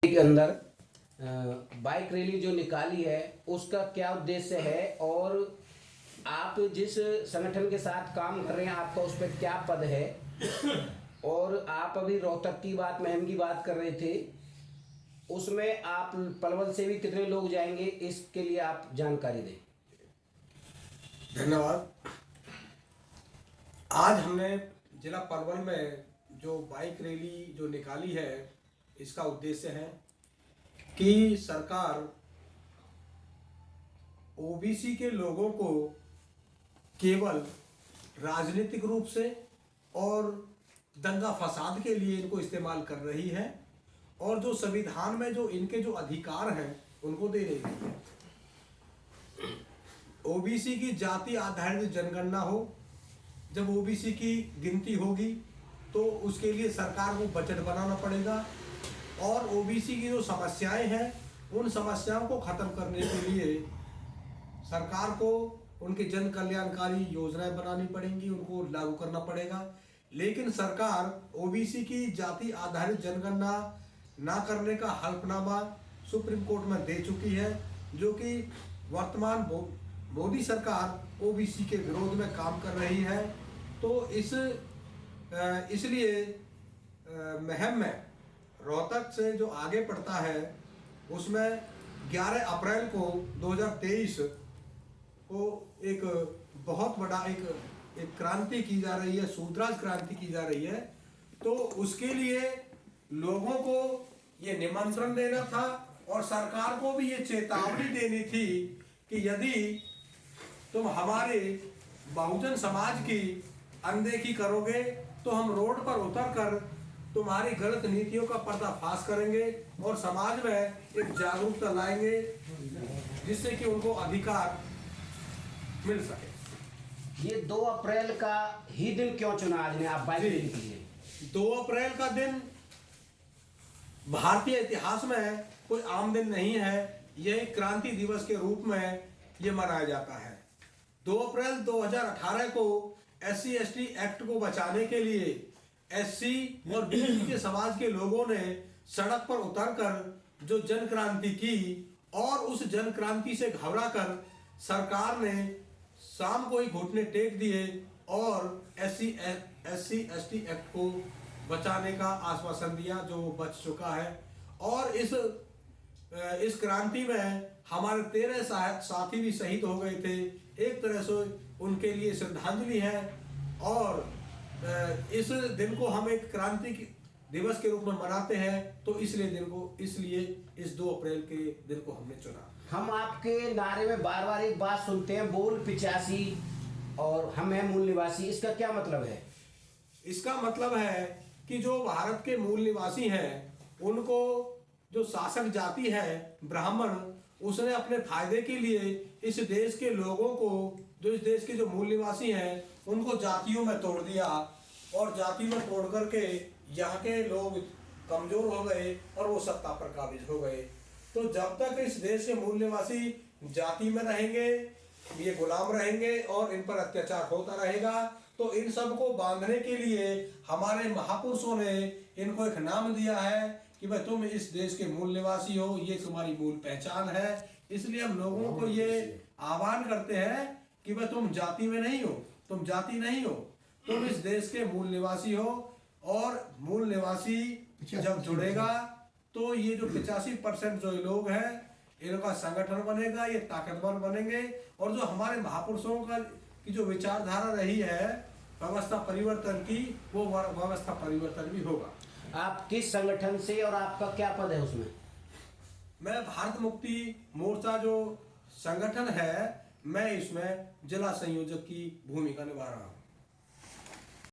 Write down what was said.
के अंदर bike rally जो निकाली है उसका क्या उद्देश्य है और आप जिस संगठन के साथ काम कर रहे हैं आपका उस पर क्या पद है और आप अभी रोहतक की बात मुहिम की बात कर रहे थे उसमें आप पलवल से भी कितने लोग जाएंगे इसके लिए आप जानकारी दें। धन्यवाद। आज हमने जिला पलवल में जो बाइक रैली जो निकाली है इसका उद्देश्य है कि सरकार ओबीसी के लोगों को केवल राजनीतिक रूप से और दंगा फसाद के लिए इनको इस्तेमाल कर रही है और जो संविधान में जो इनके जो अधिकार हैं उनको दे रही है। ओबीसी की जाति आधारित जनगणना हो, जब ओबीसी की गिनती होगी तो उसके लिए सरकार को बजट बनाना पड़ेगा और ओबीसी की जो समस्याएं हैं उन समस्याओं को खत्म करने के लिए सरकार को उनके जन कल्याणकारी योजनाएं बनानी पड़ेंगी, उनको लागू करना पड़ेगा। लेकिन सरकार ओबीसी की जाति आधारित जनगणना ना करने का हल्फनामा सुप्रीम कोर्ट में दे चुकी है, जो कि वर्तमान मोदी सरकार ओबीसी के विरोध में काम कर रही है। तो इसलिए मुहिम में रोहतक से जो आगे पड़ता है उसमें 11 अप्रैल को 2023 को एक बहुत बड़ा एक क्रांति की जा रही है, सूतराज क्रांति की जा रही है। तो उसके लिए लोगों को ये निमंत्रण देना था और सरकार को भी ये चेतावनी देनी थी कि यदि तुम हमारे बहुजन समाज की अनदेखी करोगे तो हम रोड पर उतरकर तुम्हारी गलत नीतियों का पर्दाफाश करेंगे और समाज में एक जागरूकता लाएंगे जिससे कि उनको अधिकार मिल सके। ये 2 अप्रैल का ही दिन क्यों चुना आज ने आप बाइक रैली के लिए? 2 अप्रैल का दिन भारतीय इतिहास में कोई आम दिन नहीं है, यह क्रांति दिवस के रूप में ये मनाया जाता है। 2 अप्रैल 2018 को SC/ST एक्ट को बचाने के लिए SC और BC के समाज के लोगों ने सड़क पर उतरकर जो जन क्रांति की और उस जन क्रांति से घबराकर सरकार ने शाम को ही घुटने टेक दिए और SC/ST एक्ट को बचाने का आश्वासन दिया, जो वो बच चुका है। और इस क्रांति में हमारे 13 साथी भी शहीद हो गए थे। एक तरह से उनके लिए श्रद्धांजलि है और इस दिन को हम एक क्रांति दिवस के रूप में मनाते हैं। तो इसलिए इस 2 अप्रैल के दिन को हमने चुना। हम आपके नारे में बार बार एक बात सुनते हैं, बोल 85 और हम हैं मूल निवासी, इसका क्या मतलब है? इसका मतलब है कि जो भारत के मूल निवासी हैं उनको जो शासक जाति है ब्राह्मण, उसने अपने फायदे के लिए इस देश के लोगों को, जो इस देश के जो मूल निवासी हैं उनको जातियों में तोड़ दिया और जाति में तोड़ करके यहाँ के लोग कमजोर हो गए और वो सत्ता पर काबिज हो गए। तो जब तक इस देश के मूल निवासी जाति में रहेंगे, ये गुलाम रहेंगे और इन पर अत्याचार होता रहेगा। तो इन सब को बांधने के लिए हमारे महापुरुषों ने इनको एक नाम दिया है कि भाई तुम इस देश के मूल निवासी हो, ये तुम्हारी मूल पहचान है। इसलिए हम लोगों को ये आह्वान करते हैं कि भाई तुम जाति में नहीं हो, तुम जाति नहीं हो, तुम इस देश के मूल निवासी हो। और मूल निवासी जब जुड़ेगा तो ये जो 85% जो लोग हैं इनका संगठन बनेगा, ये ताकतवर बनेंगे और जो हमारे महापुरुषों की जो विचारधारा रही है व्यवस्था परिवर्तन की, वो व्यवस्था परिवर्तन भी होगा। आप किस संगठन से और आपका क्या पद है उसमें? मैं भारत मुक्ति मोर्चा जो संगठन है, मैं इसमें जिला संयोजक की भूमिका निभा रहा हूँ।